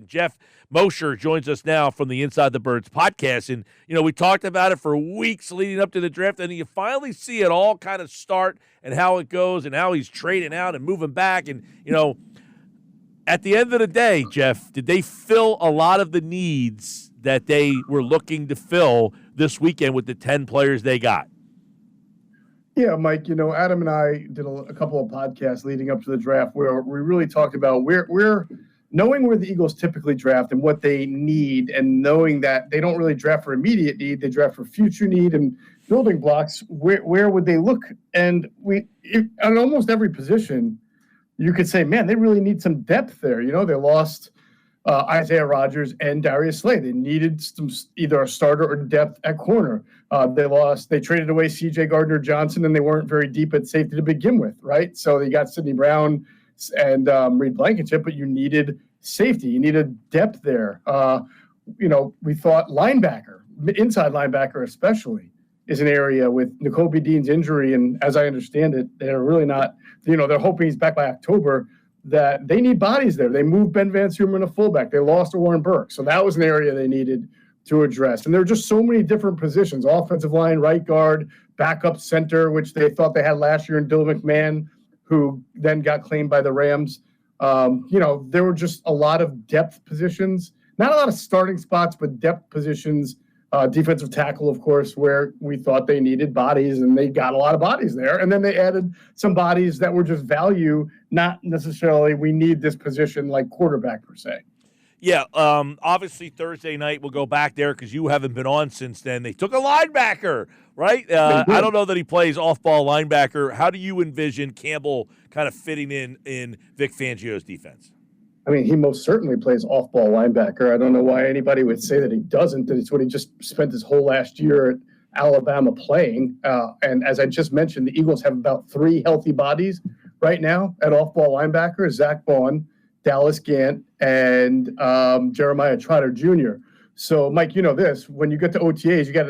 Geoff Mosher joins us now from the Inside the Birds podcast. And, we talked about it for weeks leading up to the draft, and you finally see it all kind of start and how it goes and how he's trading out and moving back. And, at the end of the day, Geoff, did they fill a lot of the needs that they were looking to fill this weekend with the 10 players they got? Yeah, Mike, Adam and I did a couple of podcasts leading up to the draft where we really talked about we're knowing where the Eagles typically draft and what they need, and knowing that they don't really draft for immediate need, they draft for future need and building blocks. Where would they look? And on almost every position, you could say, man, they really need some depth there. They lost Isaiah Rodgers and Darius Slay. They needed either a starter or depth at corner. They traded away C.J. Gardner-Johnson, and they weren't very deep at safety to begin with, right? So they got Sidney Brown and Reed Blankenship, but you needed safety. You needed depth there. We thought linebacker, inside linebacker especially, is an area with Nakobe Dean's injury, and as I understand it, they're really not, they're hoping he's back by October, that they need bodies there. They moved Ben Van Sumerman to fullback. They lost Warren Burke. So that was an area they needed to address. And there are just so many different positions: offensive line, right guard, backup center, which they thought they had last year in Dylan McMahon, who then got claimed by the Rams. There were just a lot of depth positions, not a lot of starting spots, but depth positions. Defensive tackle, of course, where we thought they needed bodies, and they got a lot of bodies there. And then they added some bodies that were just value, not necessarily we need this position like quarterback per se. Yeah, obviously Thursday night we'll go back there because you haven't been on since then. They took a linebacker, right? I don't know that he plays off-ball linebacker. How do you envision Campbell kind of fitting in Vic Fangio's defense? I mean, he most certainly plays off-ball linebacker. I don't know why anybody would say that he doesn't. That it's what he just spent his whole last year at Alabama playing. And as I just mentioned, the Eagles have about 3 healthy bodies right now at off-ball linebacker: Zach Bond, Dallas Gant, and Jeremiah Trotter Jr. So, Mike, you know this. When you get to OTAs, you got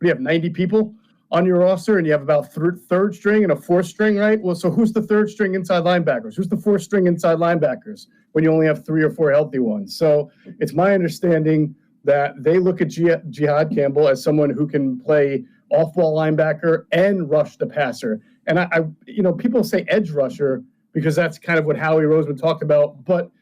we have 90 people on your roster, and you have about third string and a fourth string, right? Well, so who's the third string inside linebackers? Who's the fourth string inside linebackers when you only have 3 or 4 healthy ones? So it's my understanding that they look at Jihad Campbell as someone who can play off-ball linebacker and rush the passer. And I people say edge rusher because that's kind of what Howie Roseman talked about, but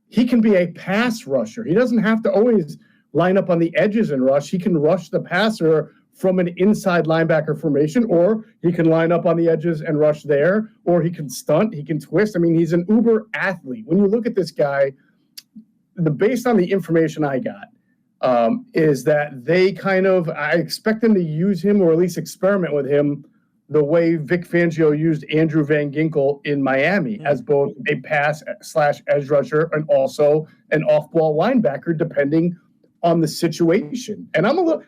he can be a pass rusher. He doesn't have to always line up on the edges and rush. He can rush the passer from an inside linebacker formation, or he can line up on the edges and rush there, or he can stunt, he can twist. I mean, he's an uber athlete. When you look at this guy, based on the information I got, is that I expect them to use him, or at least experiment with him, the way Vic Fangio used Andrew Van Ginkel in Miami as both a pass/edge rusher and also an off-ball linebacker, depending on the situation. And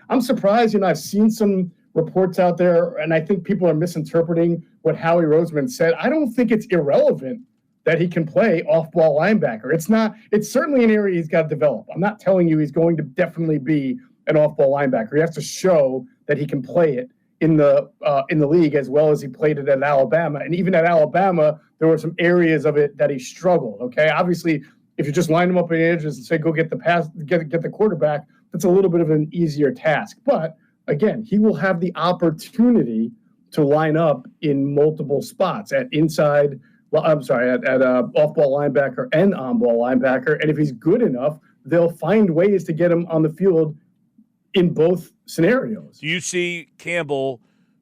I'm surprised, I've seen some reports out there, and I think people are misinterpreting what Howie Roseman said. I don't think it's irrelevant that he can play off-ball linebacker. It's certainly an area he's got to develop. I'm not telling you he's going to definitely be an off-ball linebacker. He has to show that he can play it in the league as well as he played it at Alabama. And even at Alabama, there were some areas of it that he struggled. Okay, obviously, if you just line him up in the edges and say, go get the pass, get the quarterback, that's a little bit of an easier task. But again, he will have the opportunity to line up in multiple spots at off-ball linebacker and on-ball linebacker. And if he's good enough, they'll find ways to get him on the field in both scenarios. Do you see Campbell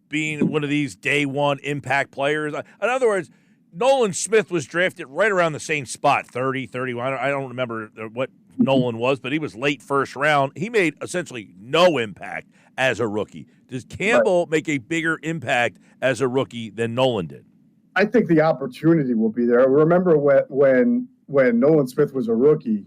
being one of these day one impact players? In other words, Nolan Smith was drafted right around the same spot, 30, 31. I don't remember what Nolan was, but he was late first round. He made essentially no impact as a rookie. Does Campbell make a bigger impact as a rookie than Nolan did? I think the opportunity will be there. Remember when Nolan Smith was a rookie,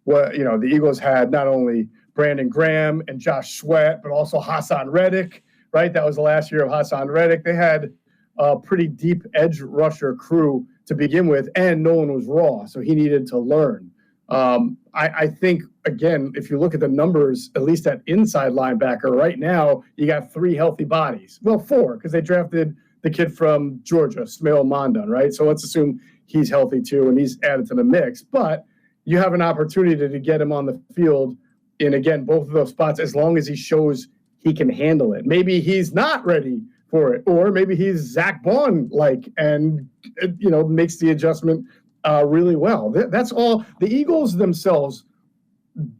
the Eagles had not only Brandon Graham and Josh Sweat, but also Hassan Reddick, right? That was the last year of Hassan Reddick. They had a pretty deep edge rusher crew to begin with, and Nolan was raw, so he needed to learn. I think, again, if you look at the numbers, at least at inside linebacker right now, you got 3 healthy bodies. Well, 4, because they drafted the kid from Georgia, Smail Mondon, right? So let's assume he's healthy too, and he's added to the mix. But you have an opportunity to get him on the field in, again, both of those spots, as long as he shows he can handle it. Maybe he's not ready for it, or maybe he's Zach Bond-like and, makes the adjustment really well. That's all. The Eagles themselves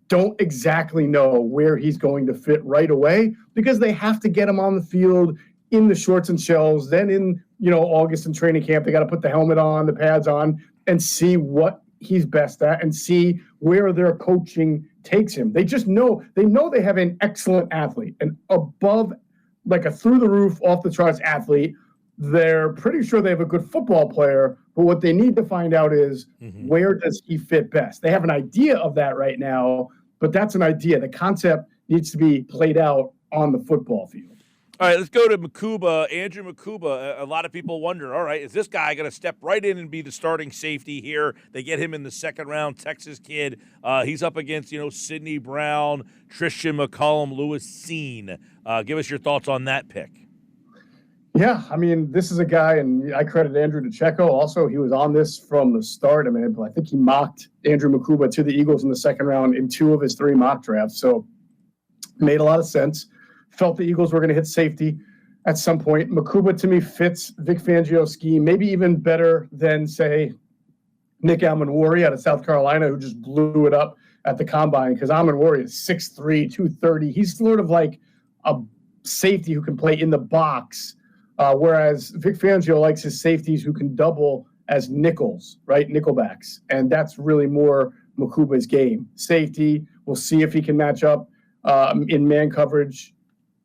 don't exactly know where he's going to fit right away, because they have to get him on the field in the shorts and shells. Then in, August in training camp, they got to put the helmet on, the pads on, and see what he's best at and see where their coaching takes him. They just know they have an excellent athlete, an above, like a through the roof, off the charts athlete. They're pretty sure they have a good football player, but what they need to find out is where does he fit best? They have an idea of that right now, but that's an idea. The concept needs to be played out on the football field. All right, let's go to Mukuba. Andrew Mukuba. A lot of people wonder, all right, is this guy going to step right in and be the starting safety here? They get him in the second round, Texas kid. He's up against, Sidney Brown, Tristan McCollum, Lewis Seen. Give us your thoughts on that pick. Yeah, I mean, this is a guy, and I credit Andrew DeCecco. Also, he was on this from the start. I mean, I think he mocked Andrew Mukuba to the Eagles in the second round in 2 of his 3 mock drafts. So made a lot of sense. Felt the Eagles were going to hit safety at some point. Mukuba, to me, fits Vic Fangio's scheme, maybe even better than, say, Nick Almanwari out of South Carolina, who just blew it up at the combine, because Almanwari is 6'3", 230. He's sort of like a safety who can play in the box, whereas Vic Fangio likes his safeties who can double as nickels, right, nickelbacks. And that's really more Mukuba's game. Safety, we'll see if he can match up in man coverage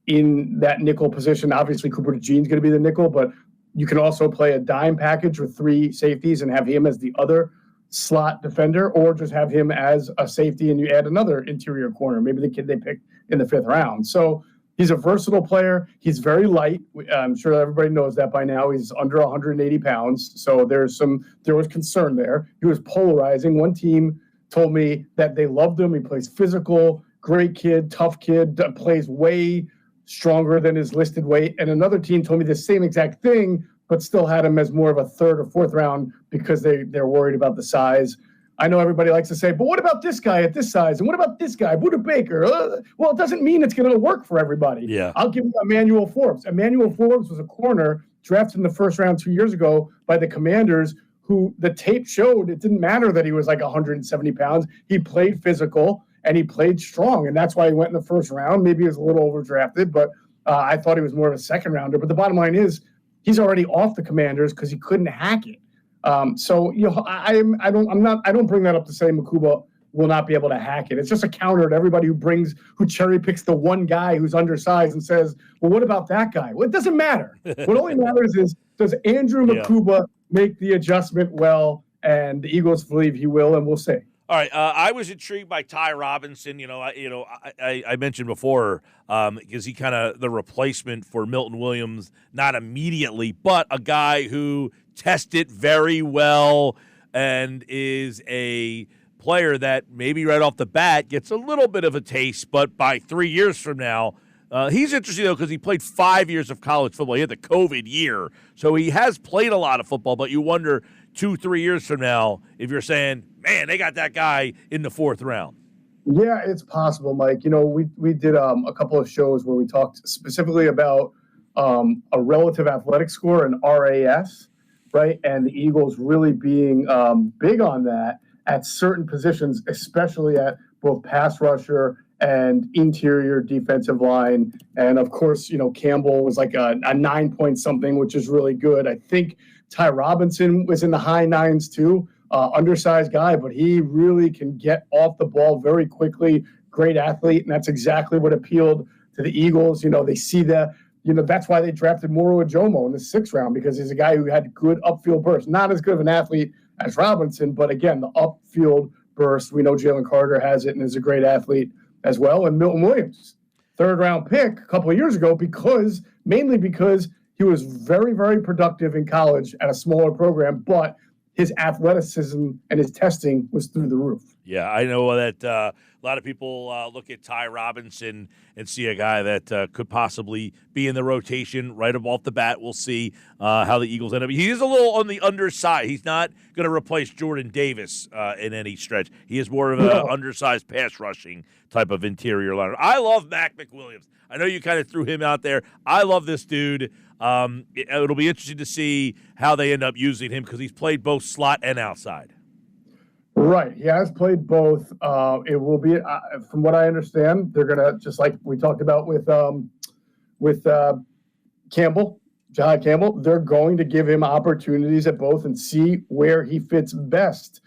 in that nickel position. Obviously, Cooper DeJean's going to be the nickel, but you can also play a dime package with 3 safeties and have him as the other slot defender, or just have him as a safety and you add another interior corner, maybe the kid they picked in the 5th round. So he's a versatile player. He's very light. I'm sure everybody knows that by now. He's under 180 pounds. So there was concern there. He was polarizing. One team told me that they loved him. He plays physical, great kid, tough kid, plays way stronger than his listed weight. And another team told me the same exact thing, but still had him as more of a 3rd or 4th round because they're worried about the size. I know everybody likes to say, but what about this guy at this size? And what about this guy, Buda Baker? Well, it doesn't mean it's going to work for everybody. Yeah. I'll give you Emmanuel Forbes. Emmanuel Forbes was a corner drafted in the 1st round 2 years ago by the Commanders, who the tape showed it didn't matter that he was like 170 pounds. He played physical and he played strong, and that's why he went in the 1st round. Maybe he was a little overdrafted, but I thought he was more of a 2nd rounder. But the bottom line is he's already off the Commanders because he couldn't hack it. So I don't bring that up to say Mukuba will not be able to hack it. It's just a counter to everybody who cherry picks the one guy who's undersized and says, well, what about that guy? Well, it doesn't matter. What only matters is, does Andrew Mukuba make the adjustment well? And the Eagles believe he will, and we'll see. All right, I was intrigued by Ty Robinson. I mentioned before because he kind of the replacement for Milton Williams, not immediately, but a guy who tested very well and is a player that maybe right off the bat gets a little bit of a taste, but by 3 years from now, he's interesting, though, because he played 5 years of college football. He had the COVID year, so he has played a lot of football, but you wonder 2-3 years from now if you're saying, man, they got that guy in the 4th round. Yeah, it's possible, Mike. We did a couple of shows where we talked specifically about a relative athletic score, an RAS, right? And the Eagles really being big on that at certain positions, especially at both pass rusher and interior defensive line. And of course, Campbell was like a 9 point something, which is really good. I think Ty Robinson was in the high 9s too. Undersized guy, but he really can get off the ball very quickly. Great athlete, and that's exactly what appealed to the Eagles. They see that. That's why they drafted Moro Ajomo in the 6th round, because he's a guy who had good upfield burst. Not as good of an athlete as Robinson, but again, the upfield burst. We know Jalen Carter has it and is a great athlete as well. And Milton Williams, 3rd round pick a couple of years ago, mainly because he was very, very productive in college at a smaller program, but his athleticism and his testing was through the roof. Yeah, I know that a lot of people look at Ty Robinson and see a guy that could possibly be in the rotation right off the bat. We'll see how the Eagles end up. He is a little on the underside. He's not going to replace Jordan Davis in any stretch. He is more of an undersized pass rushing type of interior liner. I love Mac McWilliams. I know you kind of threw him out there. I love this dude. It'll be interesting to see how they end up using him because he's played both slot and outside. Right. He has played both. It will be, from what I understand, they're going to, just like we talked about with Campbell, Jahad Campbell, they're going to give him opportunities at both and see where he fits best.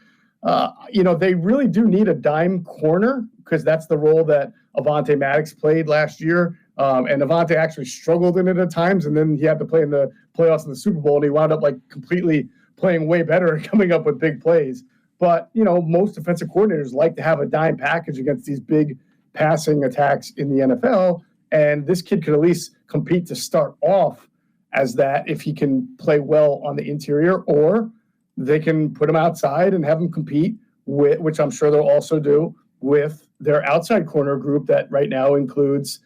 They really do need a dime corner because that's the role that Avonte Maddox played last year. And Avonte actually struggled in it at times, and then he had to play in the playoffs in the Super Bowl, and he wound up completely playing way better and coming up with big plays. But, most defensive coordinators like to have a dime package against these big passing attacks in the NFL. And this kid could at least compete to start off as that if he can play well on the interior, or they can put him outside and have him compete with, which I'm sure they'll also do, with their outside corner group that right now includes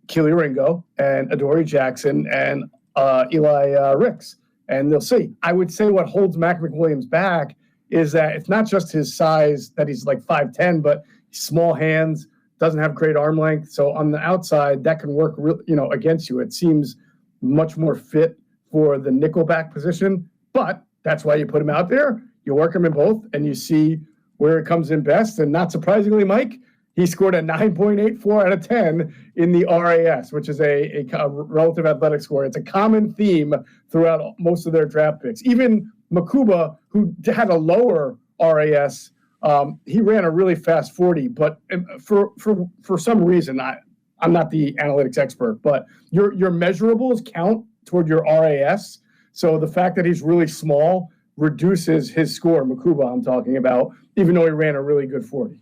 Keely Ringo and Adoree Jackson and Eli Ricks. And they'll see. I would say what holds Mac McWilliams back is that it's not just his size, that he's like 5'10", but small hands, doesn't have great arm length. So on the outside, that can work against you. It seems much more fit for the nickelback position, but that's why you put him out there. You work him in both, and you see where it comes in best. And not surprisingly, Mike, he scored a 9.84 out of 10 in the RAS, which is a relative athletic score. It's a common theme throughout most of their draft picks. Even Mukuba, who had a lower RAS, he ran a really fast 40. But for some reason, I'm not the analytics expert, but your measurables count toward your RAS. So the fact that he's really small reduces his score, Mukuba I'm talking about, even though he ran a really good 40.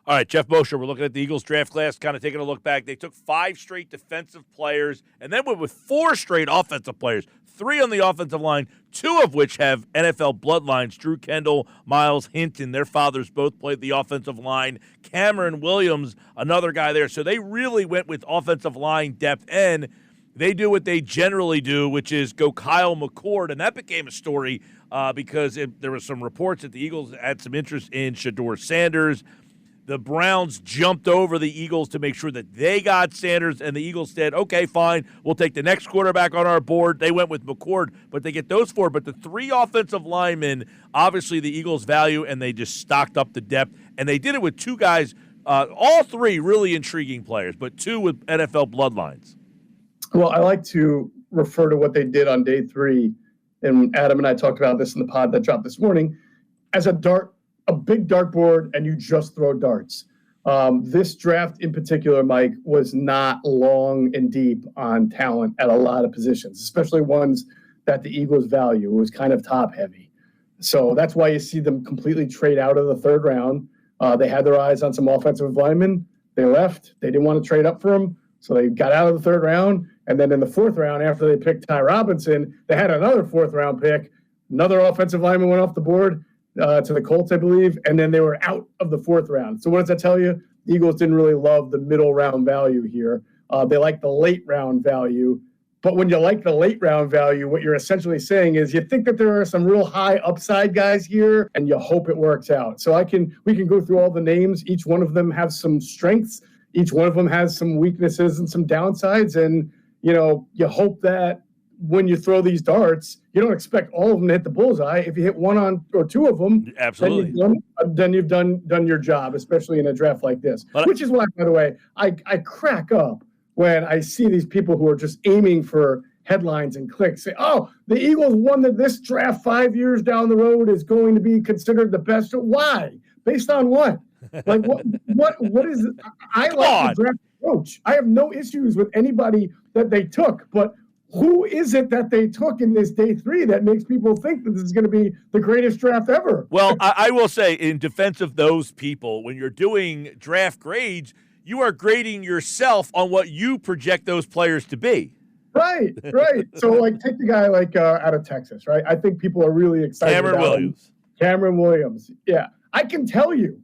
All right, Geoff Mosher, we're looking at the Eagles draft class, kind of taking a look back. They took 5 straight defensive players and then went with 4 straight offensive players, 3 on the offensive line, 2 of which have NFL bloodlines. Drew Kendall, Miles Hinton, their fathers both played the offensive line. Cameron Williams, another guy there. So they really went with offensive line depth, and they do what they generally do, which is go Kyle McCord, and that became a story because there were some reports that the Eagles had some interest in Shedeur Sanders. The Browns jumped over the Eagles to make sure that they got Sanders, and the Eagles said, okay, fine, we'll take the next quarterback on our board. They went with McCord, but they get those 4. But the 3 offensive linemen, obviously the Eagles value, and they just stocked up the depth. And they did it with 2 guys, all 3 really intriguing players, but 2 with NFL bloodlines. Well, I like to refer to what they did on day 3, and Adam and I talked about this in the pod that dropped this morning, as a big dartboard, and you just throw darts. This draft in particular, Mike, was not long and deep on talent at a lot of positions, especially ones that the Eagles value. It was kind of top heavy. So that's why you see them completely trade out of the 3rd round. They had their eyes on some offensive linemen. They left. They didn't want to trade up for them. So they got out of the 3rd round. And then in the 4th round, after they picked Ty Robinson, they had another 4th round pick. Another offensive lineman went off the board to the Colts, I believe, and then they were out of the 4th round. So what does that tell you? The Eagles didn't really love the middle round value here. They like the late round value. But when you like the late round value, what you're essentially saying is you think that there are some real high upside guys here, and you hope it works out. So we can go through all the names. Each one of them has some strengths. Each one of them has some weaknesses and some downsides. And, you hope that when you throw these darts, you don't expect all of them to hit the bullseye. If you hit 1 on or 2 of them, absolutely, then you've done your job, especially in a draft like this. Which is why, by the way, I crack up when I see these people who are just aiming for headlines and clicks. Say, "Oh, the Eagles won this draft 5 years down the road is going to be considered the best." Why? Based on what? Like what is? I like the draft approach. I have no issues with anybody that they took, but who is it that they took in this day 3 that makes people think that this is going to be the greatest draft ever? Well, I will say, in defense of those people, when you're doing draft grades, you are grading yourself on what you project those players to be. Right. So, take the guy out of Texas, right? I think people are really excited Cameron about Williams. Cameron Williams. Yeah. I can tell you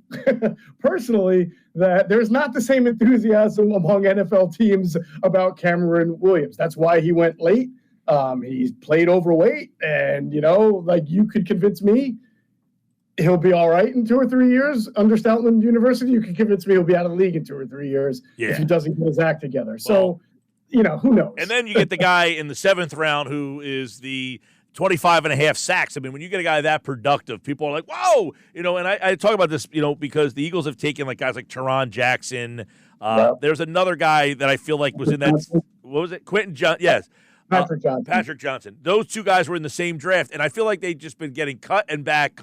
personally that there's not the same enthusiasm among NFL teams about Cameron Williams. That's why he went late. He's played overweight, and you could convince me he'll be all right in 2 or 3 years under Stoutland University. You could convince me he'll be out of the league in 2 or 3 years if he doesn't get his act together. So, who knows? And then you get the guy in the 7th round who is the 25.5 sacks. I mean, when you get a guy that productive, people are like, whoa! And I talk about this, because the Eagles have taken guys like Teron Jackson. There's another guy that I feel like was in that. What was it? Quentin Johnson. Yes. Patrick Johnson. Those two guys were in the same draft, and I feel like they've just been getting cut and back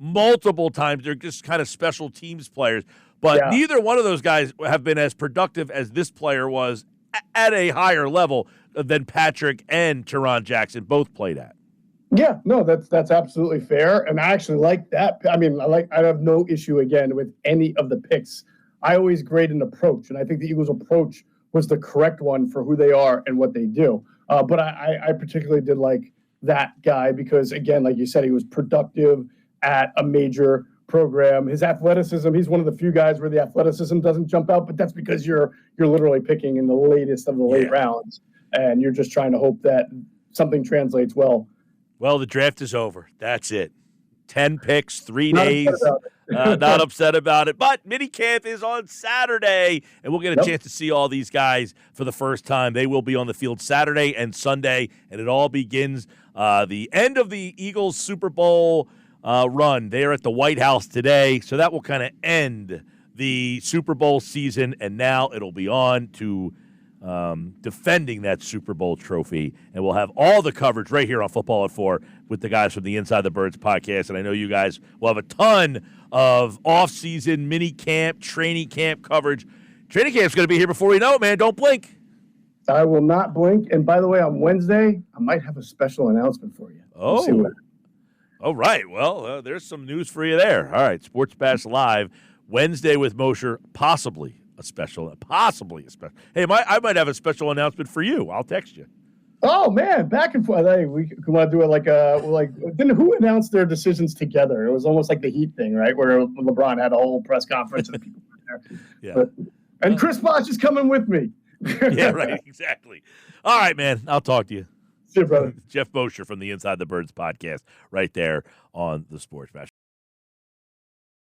multiple times. They're just kind of special teams players. But neither one of those guys have been as productive as this player was at a higher level than Patrick and Teron Jackson both played at. Yeah, no, that's absolutely fair. And I actually like that. I mean, I have no issue, again, with any of the picks. I always grade an approach, and I think the Eagles' approach was the correct one for who they are and what they do. But I particularly did like that guy because, again, like you said, he was productive at a major program. His athleticism, he's one of the few guys where the athleticism doesn't jump out, but that's because you're literally picking in the latest of the late rounds, and you're just trying to hope that something translates well. Well, the draft is over. That's it. 10 picks, 3 days. Not upset about it. But minicamp is on Saturday, and we'll get a chance to see all these guys for the first time. They will be on the field Saturday and Sunday, and it all begins the end of the Eagles Super Bowl run. They're at the White House today, so that will kind of end the Super Bowl season, and now it'll be on to defending that Super Bowl trophy, and we'll have all the coverage right here on Football at 4 with the guys from the Inside the Birds podcast, and I know you guys will have a ton of off-season mini camp, training camp coverage. Training camp's going to be here before we know it, man. Don't blink. I will not blink, and by the way, on Wednesday, I might have a special announcement for you. All right. Well, there's some news for you there. All right, Sports Bash Live, Wednesday with Mosher, possibly a special. Hey, I might have a special announcement for you. I'll text you. Oh man, back and forth. Hey, we want to do it then who announced their decisions together? It was almost like the Heat thing, right? Where LeBron had a whole press conference and people were there. Yeah. And Chris Bosh is coming with me. Yeah, right. Exactly. All right, man. I'll talk to you. See you, brother. Geoff Mosher from the Inside the Birds podcast right there on the Sports Bash.